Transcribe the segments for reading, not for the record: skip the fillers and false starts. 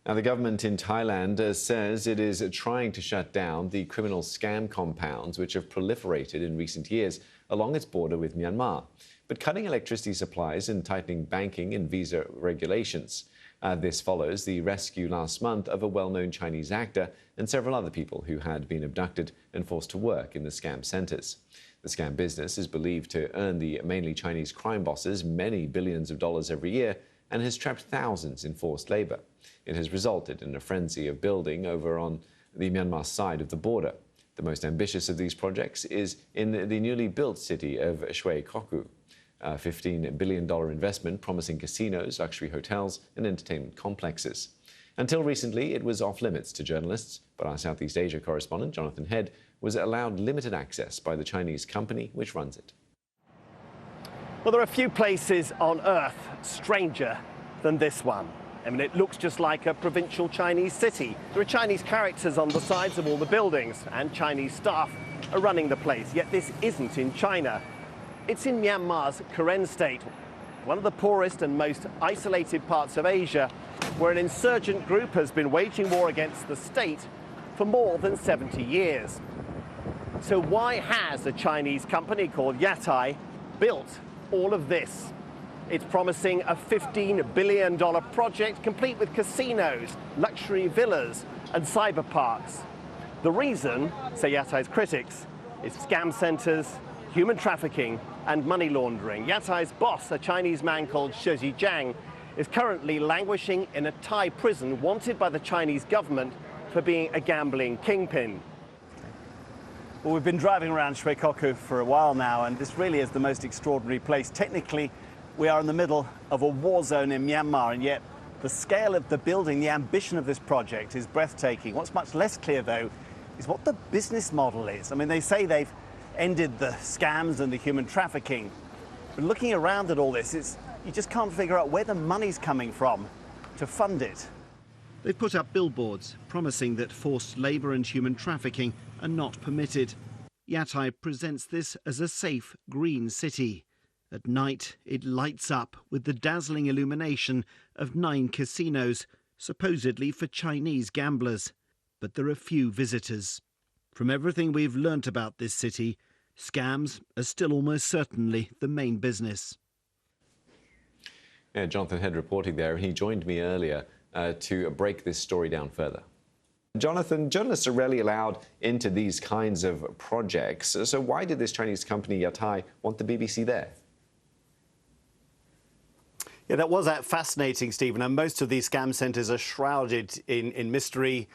Now, the government in Thailand says it is trying to shut down the criminal scam compounds which have proliferated in recent years along its border with Myanmar, but cutting electricity supplies and tightening banking and visa regulations. This follows the rescue last month of a well-known Chinese actor and several other people who had been abducted and forced to work in the scam centres. The scam business is believed to earn the mainly Chinese crime bosses many billions of dollars every year and has trapped thousands in forced labour. It has resulted in a frenzy of building over on the Myanmar side of the border. The most ambitious of these projects is in the newly built city of Shwe Kokko, a $15 billion investment promising casinos, luxury hotels and entertainment complexes. Until recently, it was off-limits to journalists, but our Southeast Asia correspondent, Jonathan Head, was allowed limited access by the Chinese company which runs it. Well, there are few places on Earth stranger than this one. I mean, it looks just like a provincial Chinese city. There are Chinese characters on the sides of all the buildings, and Chinese staff are running the place. Yet this isn't in China. It's in Myanmar's Karen state, one of the poorest and most isolated parts of Asia, where an insurgent group has been waging war against the state for more than 70 years. So why has a Chinese company called Yatai built all of this? It's promising a $15 billion project complete with casinos, luxury villas and cyber parks. The reason, say Yatai's critics, is scam centres, human trafficking and money laundering. Yatai's boss, a Chinese man called Zhijiang, is currently languishing in a Thai prison wanted by the Chinese government for being a gambling kingpin. Well, we've been driving around Shwe Kokko for a while now, and this really is the most extraordinary place. Technically, we are in the middle of a war zone in Myanmar, and yet the scale of the building, the ambition of this project is breathtaking. What's much less clear, though, is what the business model is. I mean, they say they've ended the scams and the human trafficking, but looking around at all this, you just can't figure out where the money's coming from to fund it. They've put up billboards promising that forced labour and human trafficking are not permitted. Yatai presents this as a safe, green city. At night, it lights up with the dazzling illumination of 9 casinos, supposedly for Chinese gamblers. But there are few visitors. From everything we've learnt about this city, scams are still almost certainly the main business. Yeah, Jonathan Head reporting there. He joined me earlier to break this story down further. Jonathan, journalists are rarely allowed into these kinds of projects. So why did this Chinese company, Yatai, want the BBC there? Yeah, that was fascinating, Stephen. And most of these scam centres are shrouded in mystery.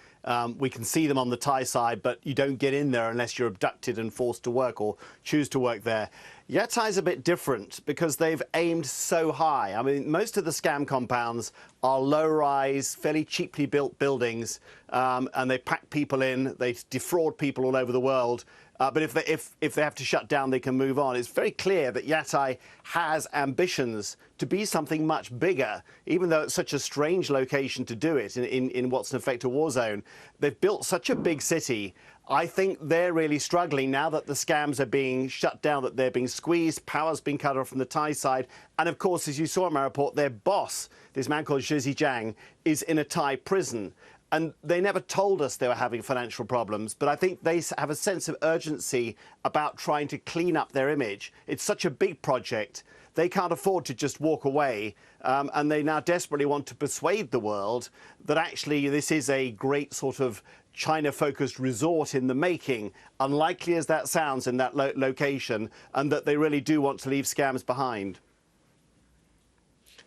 We can see them on the Thai side, but you don't get in there unless you're abducted and forced to work or choose to work there. Yatai's a bit different because they've aimed so high. I mean, most of the scam compounds are low-rise, fairly cheaply built buildings, and they pack people in, they defraud people all over the world. But if they have to shut down, they can move on. It's very clear that Yatai has ambitions to be something much bigger, even though it's such a strange location to do it in what's in effect a war zone. They've built such a big city. I think they're really struggling now that the scams are being shut down, that they're being squeezed, power's been cut off from the Thai side. And of course, as you saw in my report, their boss, this man called Zhijiang, is in a Thai prison. And they never told us they were having financial problems, but I think they have a sense of urgency about trying to clean up their image. It's such a big project. They can't afford to just walk away, and they now desperately want to persuade the world that actually this is a great sort of China-focused resort in the making, unlikely as that sounds in that location, and that they really do want to leave scams behind.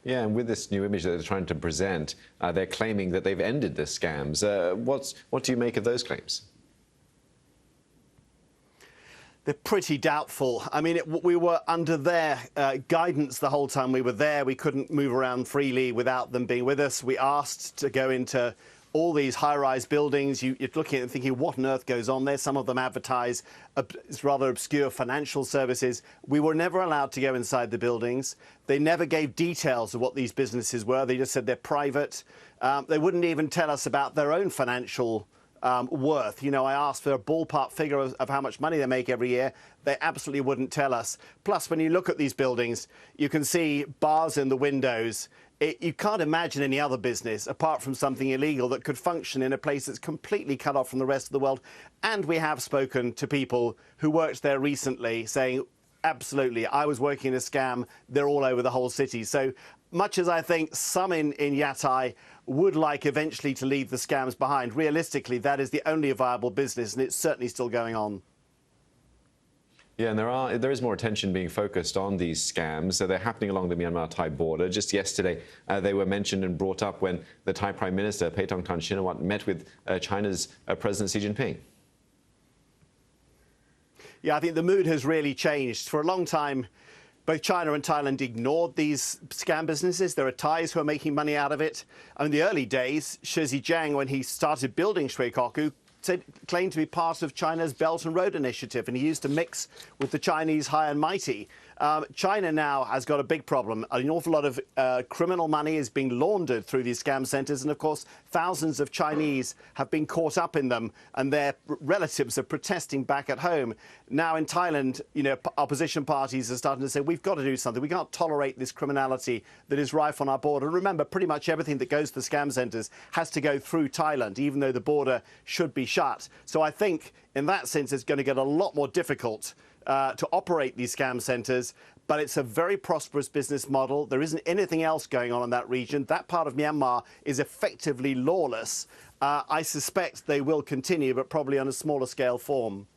Yeah, and with this new image that they're trying to present, they're claiming that they've ended the scams. What do you make of those claims? They're pretty doubtful. I mean, we were under their guidance the whole time we were there. We couldn't move around freely without them being with us. We asked to go into all these high-rise buildings. You're looking at them thinking, what on earth goes on there? Some of them advertise rather obscure financial services. We were never allowed to go inside the buildings. They never gave details of what these businesses were. They just said they're private. They wouldn't even tell us about their own financial worth. You know, I asked for a ballpark figure of how much money they make every year. They absolutely wouldn't tell us. Plus, when you look at these buildings, you can see bars in the windows. You can't imagine any other business, apart from something illegal, that could function in a place that's completely cut off from the rest of the world. And we have spoken to people who worked there recently saying, absolutely, I was working in a scam. They're all over the whole city. So much as I think some in Yatai would like eventually to leave the scams behind, realistically, that is the only viable business, and it's certainly still going on. Yeah, and there is more attention being focused on these scams. So they're happening along the Myanmar-Thai border. Just yesterday, they were mentioned and brought up when the Thai Prime Minister, Paetongtarn Shinawatra, met with China's President Xi Jinping. Yeah, I think the mood has really changed. For a long time, both China and Thailand ignored these scam businesses. There are Thais who are making money out of it. In the early days, Zhijiang, when he started building Shwe Kokko, claimed to be part of China's Belt and Road Initiative, and he used to mix with the Chinese high and mighty. China now has got a big problem. An awful lot of criminal money is being laundered through these scam centres, and of course thousands of Chinese have been caught up in them, and their relatives are protesting back at home. Now in Thailand, you know, opposition parties are starting to say, we've got to do something. We can't tolerate this criminality that is rife on our border. And remember, pretty much everything that goes to the scam centres has to go through Thailand, even though the border should be shut. So I think in that sense it's going to get a lot more difficult to operate these scam centres, but it's a very prosperous business model. There isn't anything else going on in that region. That part of Myanmar is effectively lawless. I suspect they will continue, but probably on a smaller scale form.